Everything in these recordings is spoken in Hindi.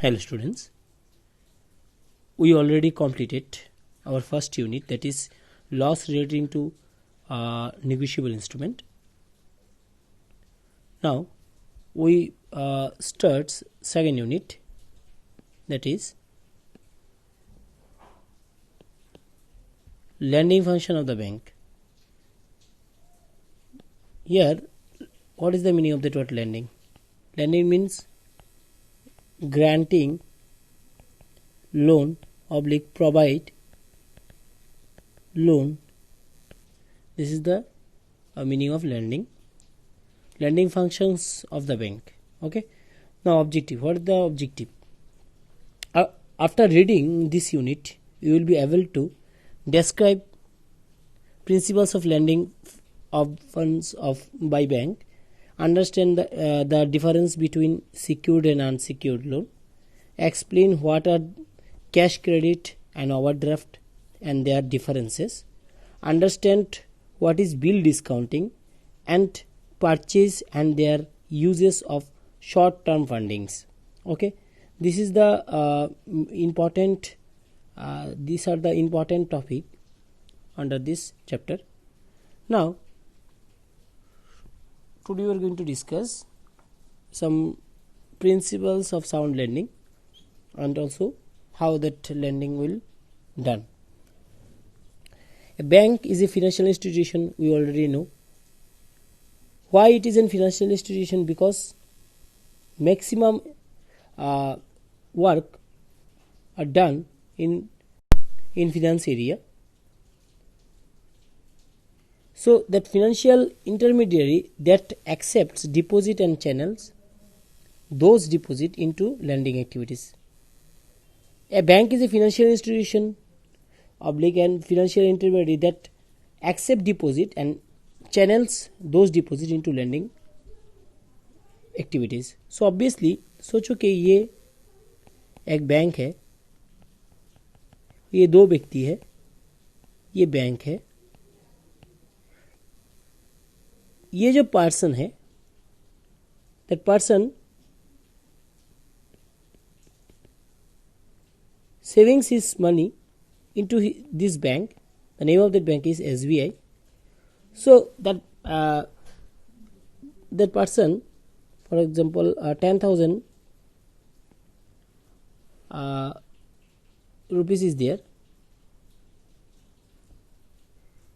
Hello students, we already completed our first unit, that is loss relating to negotiable instrument. Now we start second unit, that is lending function of the bank. Here, what is the meaning of the word lending? Lending means granting loan / provide loan. This is the meaning of lending functions of the bank. Okay, now objective. What is the objective? After reading this unit, you will be able to describe principles of lending of funds by bank, understand the difference between secured and unsecured loan, explain what are cash credit and overdraft and their differences, understand what is bill discounting and purchase and their uses of short term fundings. Okay, this is the important these are the important topic under this chapter. Now today we are going to discuss some principles of sound lending and also how that lending will done. A bank is a financial institution, we already know. Why it is a financial institution? Because maximum work are done in finance area. So that financial intermediary that accepts deposit and channels those deposit into lending activities. A bank is a financial institution and financial intermediary that accept deposit and channels those deposit into lending activities. So obviously सोचो कि ये एक बैंक है, ये दो व्यक्ति है, ये बैंक है, ये जो पर्सन है, that person savings his money into this bank. The name of that bank is SBI. So that that person, for example, 10,000 rupees is there.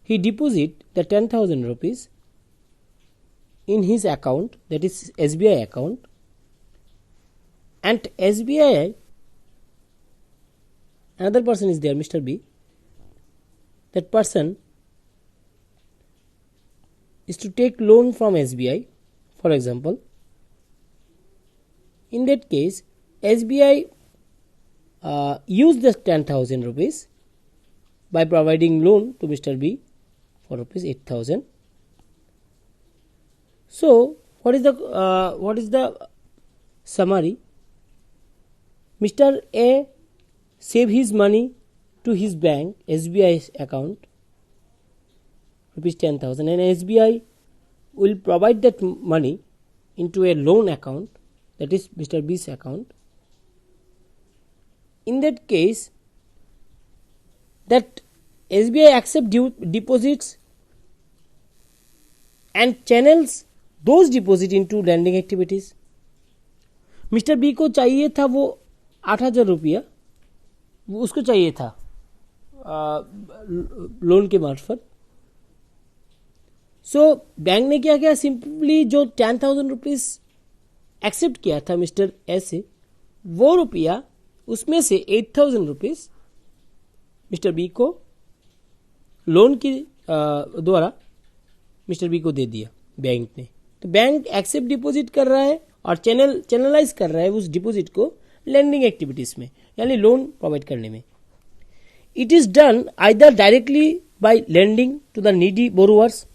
He deposit the 10,000 rupees in his account, that is SBI account, and SBI, another person is there, Mr. B. That person is to take loan from SBI, for example. In that case, SBI use the 10,000 rupees by providing loan to Mr. B for rupees 8,000. So what is the summary? Mr. A save his money to his bank SBI account rupees 10,000, and SBI will provide that money into a loan account, that is Mr. B's account. In that case, that SBI accept deposits and channels those deposit into lending activities. Mr. B को चाहिए था वो 8,000 रुपया, वो उसको चाहिए था लोन के मार्फत. सो बैंक ने क्या किया, सिंपली जो 10,000 रुपीज एक्सेप्ट किया था मिस्टर ए से, वो रुपया उसमें से 8,000 रुपीज मिस्टर बी को लोन के द्वारा मिस्टर बी को दे दिया बैंक ने. तो बैंक एक्सेप्ट डिपॉजिट कर रहा है और चैनलाइज कर रहा है उस डिपॉजिट को लेंडिंग एक्टिविटीज में, यानी लोन प्रोवाइड करने में. It is done either directly by lending to the needy borrowers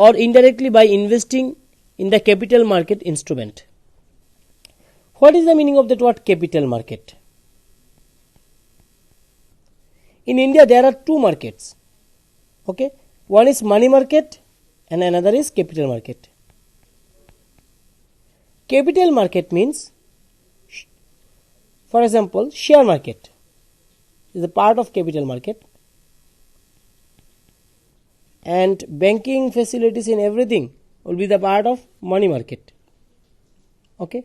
or indirectly by investing in the capital market instrument. What is the meaning of that word capital market? In India there are two markets. Okay, one is money market and another is capital market. Capital market means For example, share market is a part of capital market, and banking facilities in everything will be the part of money market. Okay?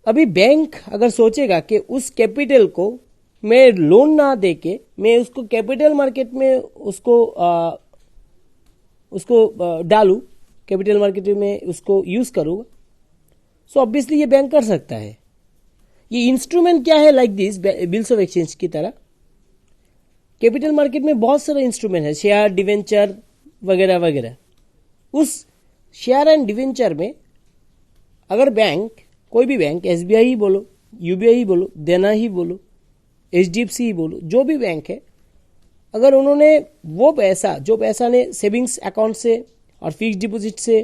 अभी बैंक अगर सोचेगा कि उस कैपिटल को मैं लोन ना दे के मैं उसको कैपिटल मार्केट में उसको डालूं, कैपिटल मार्केट में उसको यूज करूंगा, सो ऑब्वियसली ये बैंक कर सकता है. ये इंस्ट्रूमेंट क्या है? Like this bills of exchange की तरह कैपिटल मार्केट में बहुत सारे इंस्ट्रूमेंट है, शेयर, डिवेंचर वगैरह वगैरह. उस शेयर एंड डिवेंचर में अगर बैंक, कोई भी बैंक, एसबीआई ही बोलो, यूबीआई ही बोलो, देना ही बोलो, एचडीएफसी ही बोलो, जो भी बैंक है, अगर उन्होंने वो पैसा, जो पैसा ने सेविंग्स अकाउंट से और फिक्स डिपॉजिट से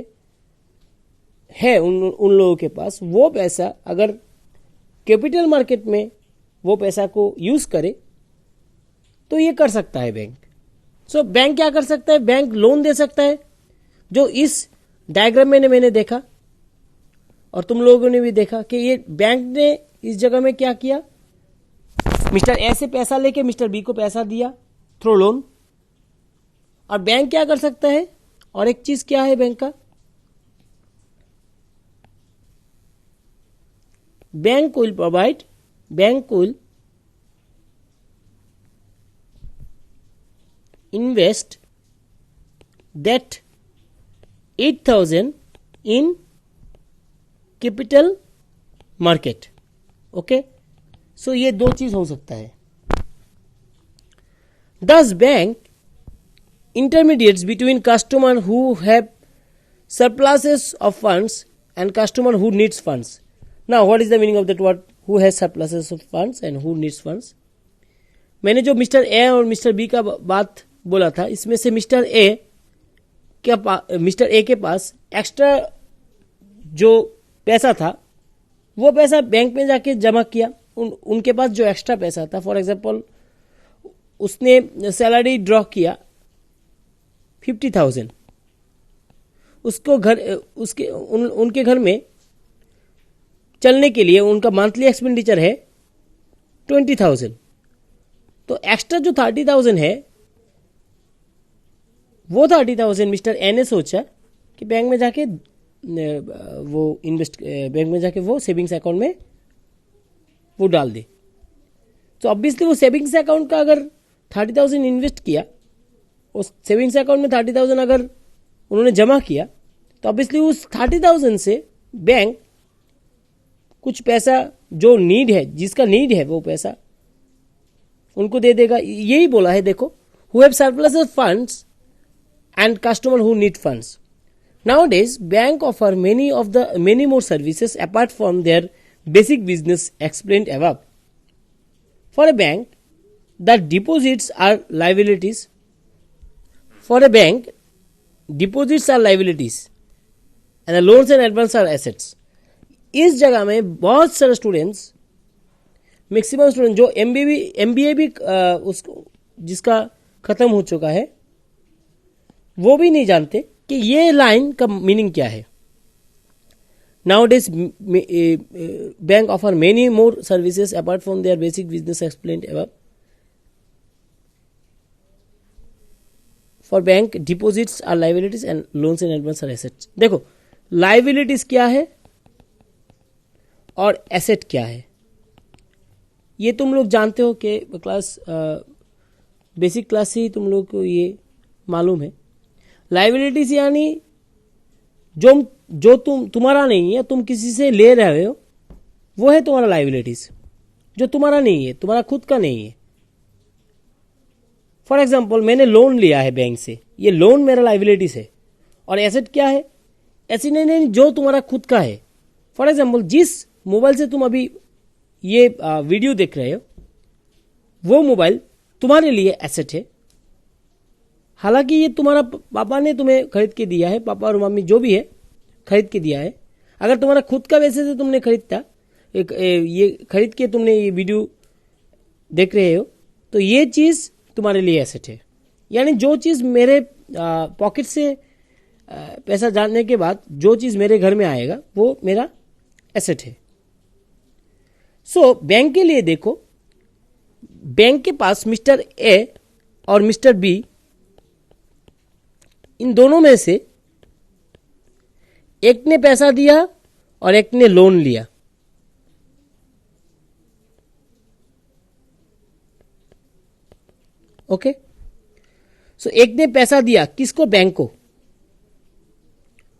है उन लोगों के पास, वो पैसा अगर कैपिटल मार्केट में वो पैसा को यूज करे तो ये कर सकता है बैंक. सो बैंक क्या कर सकता है? बैंक लोन दे सकता है, जो इस डायग्राम में मैंने देखा और तुम लोगों ने भी देखा कि ये बैंक ने इस जगह में क्या किया, मिस्टर ए से पैसा लेके मिस्टर बी को पैसा दिया थ्रू लोन. और बैंक क्या कर सकता है? और एक चीज क्या है बैंक का? Bank will invest that 8,000 in capital market. Okay, so ये दो चीज हो सकता है. Thus bank intermediates between customer who have surpluses of funds and customer who needs funds. Now what is the meaning of that word? Who has surpluses of funds and who needs funds? मैंने जो मिस्टर ए और मिस्टर बी का बात बोला था, इसमें से मिस्टर ए के पास एक्स्ट्रा जो पैसा था वो पैसा बैंक में जाके जमा किया. उनके पास जो एक्स्ट्रा पैसा था, फॉर एग्जांपल उसने सैलरी ड्रॉ किया 50,000, उसको उनके घर में चलने के लिए उनका मंथली एक्सपेंडिचर है 20,000. तो एक्स्ट्रा जो 30,000 है, वो 30,000 मिस्टर ए ने सोचा कि बैंक में जाके वो सेविंग्स अकाउंट में वो डाल दे. तो ऑब्वियसली वो सेविंग्स अकाउंट का अगर 30,000 इन्वेस्ट किया, उस सेविंग्स अकाउंट में 30,000 अगर उन्होंने जमा किया, तो ऑब्वियसली उस 30,000 से बैंक कुछ पैसा जो नीड है, जिसका नीड है वो पैसा उनको दे देगा. यही बोला है, देखो, who have surplus of funds and customer who need funds. Nowadays bank offer many more services apart from their basic business explained above. For a bank, the deposits are liabilities. For a bank, deposits are liabilities and the loans and advances are assets. इस जगह में बहुत सारे स्टूडेंट्स, मैक्सिमम स्टूडेंट जो एमबीए भी उसको जिसका खत्म हो चुका है, वो भी नहीं जानते कि ये लाइन का मीनिंग क्या है. Nowadays bank offer many more services apart from their basic business explained above. For bank, deposits are liabilities and loans and advances are assets. देखो, liabilities क्या है और एसेट क्या है, ये तुम लोग जानते हो कि क्लास बेसिक क्लास से ही तुम लोग को ये मालूम है. लाइबिलिटीज यानी जो तुम्हारा नहीं है, तुम किसी से ले रहे हो, वो है तुम्हारा लाइबिलिटीज. जो तुम्हारा नहीं है, तुम्हारा खुद का नहीं है. फॉर एग्जाम्पल, मैंने लोन लिया है बैंक से, ये लोन मेरा लाइबिलिटीज है. और एसेट क्या है? ऐसी नहीं जो तुम्हारा खुद का है. फॉर एग्जाम्पल, जिस मोबाइल से तुम अभी ये वीडियो देख रहे हो, वो मोबाइल तुम्हारे लिए एसेट है. हालांकि ये तुम्हारा पापा ने तुम्हें खरीद के दिया है, पापा और मम्मी जो भी है खरीद के दिया है. अगर तुम्हारा खुद का वैसे से तुमने खरीदता, ये खरीद के तुमने ये वीडियो देख रहे हो, तो ये चीज तुम्हारे लिए एसेट है. यानी जो चीज मेरे पॉकेट से पैसा जाने के बाद जो चीज मेरे घर में आएगा वो मेरा एसेट है. सो बैंक के लिए देखो, बैंक के पास मिस्टर ए और मिस्टर बी, इन दोनों में से एक ने पैसा दिया और एक ने लोन लिया। ओके, सो एक ने पैसा दिया किसको? बैंक को,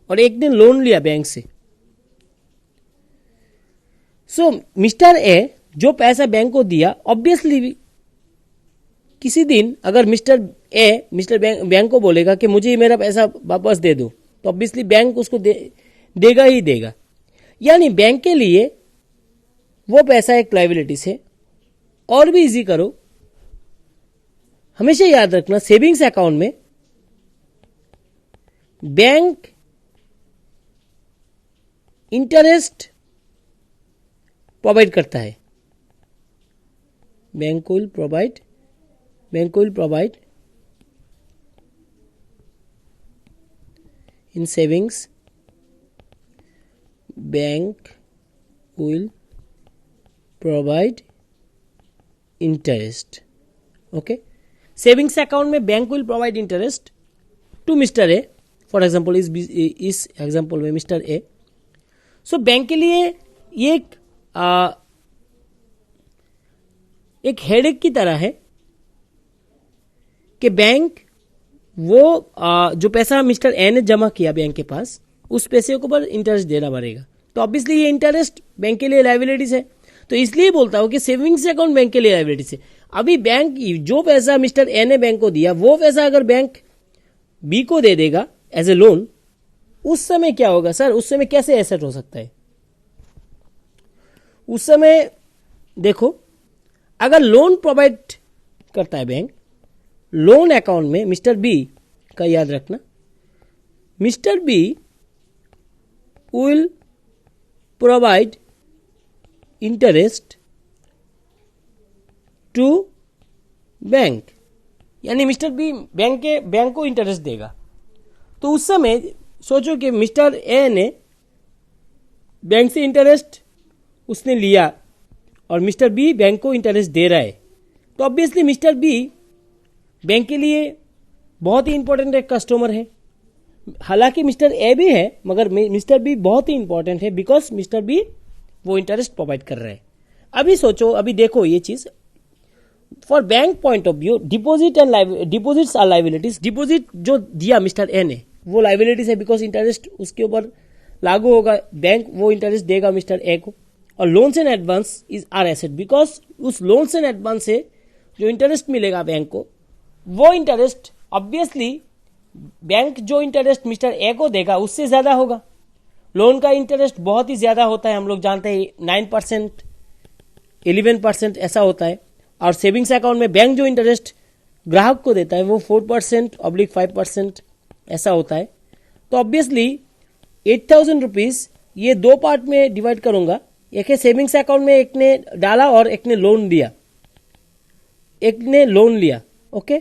और एक ने लोन लिया बैंक से। सो मिस्टर ए जो पैसा बैंक को दिया, ऑब्वियसली किसी दिन अगर मिस्टर बैंक को बोलेगा कि मुझे मेरा पैसा वापस दे दो, तो ऑब्वियसली बैंक उसको देगा ही देगा। यानी बैंक के लिए वो पैसा एक लायबिलिटी है। और भी इजी करो, हमेशा याद रखना, सेविंग्स अकाउंट में बैंक इंटरेस्ट प्रोवाइड करता है। Bank will provide in savings, bank will provide interest. Okay, savings account में bank will provide interest to Mr. A, for example इस एग्जाम्पल में मिस्टर ए। सो बैंक के लिए ये एक हेडेक की तरह है कि बैंक वो जो पैसा मिस्टर ए ने जमा किया बैंक के पास, उस पैसे को पर इंटरेस्ट देना पड़ेगा। तो ऑब्वियसली ये इंटरेस्ट बैंक के लिए लायबिलिटीज है। तो इसलिए बोलता हूं कि सेविंग्स अकाउंट बैंक के लिए लायबिलिटीज है। अभी बैंक जो पैसा मिस्टर ए ने बैंक को दिया, वो पैसा अगर बैंक बी को दे देगा एज ए लोन, उस समय क्या होगा सर? उस समय कैसे एसेट हो सकता है? उस समय देखो, अगर लोन प्रोवाइड करता है बैंक, लोन अकाउंट में मिस्टर बी का याद रखना, Mister B will provide interest to bank, यानी मिस्टर बी बैंक को इंटरेस्ट देगा। तो उस समय सोचो कि मिस्टर ए ने बैंक से इंटरेस्ट उसने लिया और मिस्टर बी बैंक को इंटरेस्ट दे रहा है, तो ऑब्वियसली मिस्टर बी बैंक के लिए बहुत ही इंपॉर्टेंट एक कस्टमर है। हालांकि मिस्टर ए भी है, मगर मिस्टर बी बहुत ही इंपॉर्टेंट है, बिकॉज मिस्टर बी वो इंटरेस्ट प्रोवाइड कर रहा है। अभी सोचो, अभी देखो ये चीज for bank point of view, deposits are liabilities. Deposit जो दिया मिस्टर ए ने वो लायबिलिटीज है, बिकॉज इंटरेस्ट उसके ऊपर लागू होगा, बैंक वो इंटरेस्ट देगा मिस्टर ए को। और loans and advance is are asset, because उस लोन्स एंड एडवांस से जो इंटरेस्ट मिलेगा बैंक को, वो इंटरेस्ट ऑब्वियसली बैंक जो इंटरेस्ट मिस्टर ए को देगा उससे ज्यादा होगा। लोन का इंटरेस्ट बहुत ही ज्यादा होता है, हम लोग जानते हैं 9%, 11% ऐसा होता है। और सेविंग्स अकाउंट में बैंक जो इंटरेस्ट ग्राहक को देता है वो 4%/5% ऐसा होता है। तो ऑब्वियसली 8,000 रुपीज ये दो पार्ट में डिवाइड करूंगा। एक है सेविंग्स अकाउंट में एक ने डाला और एक ने लोन लिया, ओके।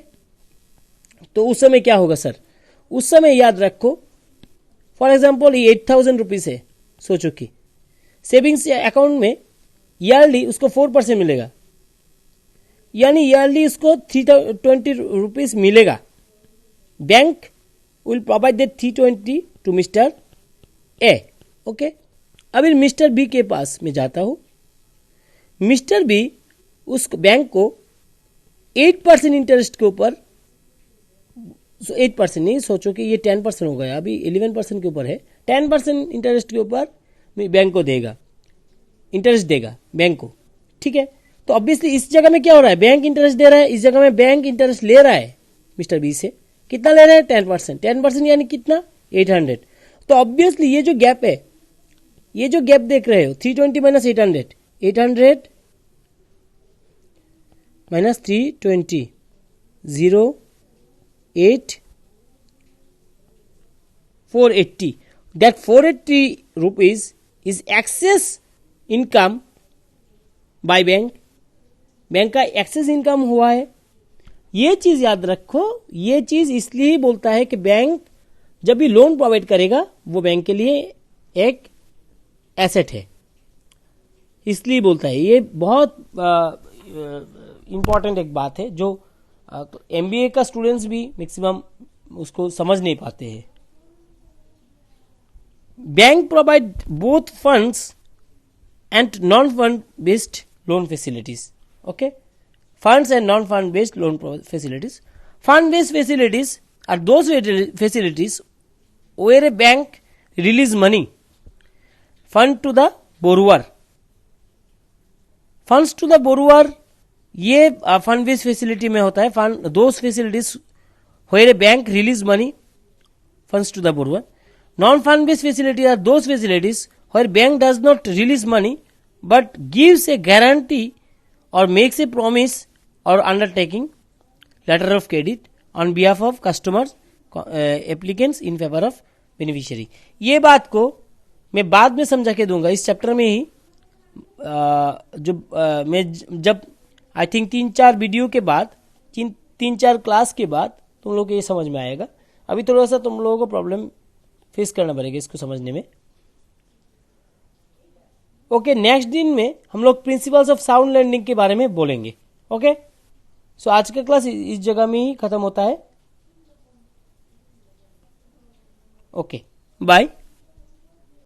तो उस समय क्या होगा सर? उस समय याद रखो, फॉर एग्जाम्पल ये 8,000 रुपीज है, सोचो कि सेविंग्स अकाउंट में ईयरली उसको 4% मिलेगा, यानी ईयरली उसको 320 रुपीज मिलेगा। Bank will provide that 320 to Mister A, okay. अभी मिस्टर बी के पास में जाता हूं। मिस्टर बी उस बैंक को 8% इंटरेस्ट के ऊपर, 8% नहीं, सोचो कि ये 10% हो गया, अभी 11% के ऊपर है, 10% इंटरेस्ट के ऊपर बैंक को देगा, इंटरेस्ट देगा बैंक को, ठीक है। तो ऑब्वियसली इस जगह में क्या हो रहा है? बैंक इंटरेस्ट दे रहा है, इस जगह में बैंक इंटरेस्ट ले रहा है मिस्टर बी से। कितना ले रहा है? 10% यानी कितना? 800। तो ऑब्वियसली ये जो गैप है, ये जो गैप देख रहे हो 320 minus 800, 800 minus 320, 0, 8, 480. That 480 rupees is excess income by bank. Bank का एक्सेस इनकम हुआ है। ये चीज याद रखो, ये चीज इसलिए ही बोलता है कि बैंक जब भी लोन प्रोवाइड करेगा वो बैंक के लिए एक एसेट है। इसलिए बोलता है। ये बहुत इम्पॉर्टेंट एक बात है जो एमबीए का स्टूडेंट्स भी मैक्सिमम उसको समझ नहीं पाते हैं। Bank provide both funds and non fund based loan facilities. Okay, funds and non-fund based loan facilities. Fund based facilities are those facilities where a bank release money fund to the borrower. Funds to the borrower ये fund based facility में होता है। fund those facilities where a bank release money funds to the borrower. Non-fund based facilities are those facilities where bank does not release money but gives a guarantee or makes a promise और undertaking letter of credit on behalf of customers applicants in favour of beneficiary. ये बात को मैं बाद में समझा के दूंगा इस चैप्टर में ही। मैं जब आई थिंक 3-4 वीडियो के बाद 3-4 क्लास के बाद तुम लोग को ये समझ में आएगा। अभी थोड़ा सा तुम लोगों को प्रॉब्लम फेस करना पड़ेगा इसको समझने में। ओके, नेक्स्ट दिन में हम लोग प्रिंसिपल्स ऑफ साउंड लैंडिंग के बारे में बोलेंगे। ओके, सो आज का क्लास इस जगह में ही खत्म होता है। Okay, bye.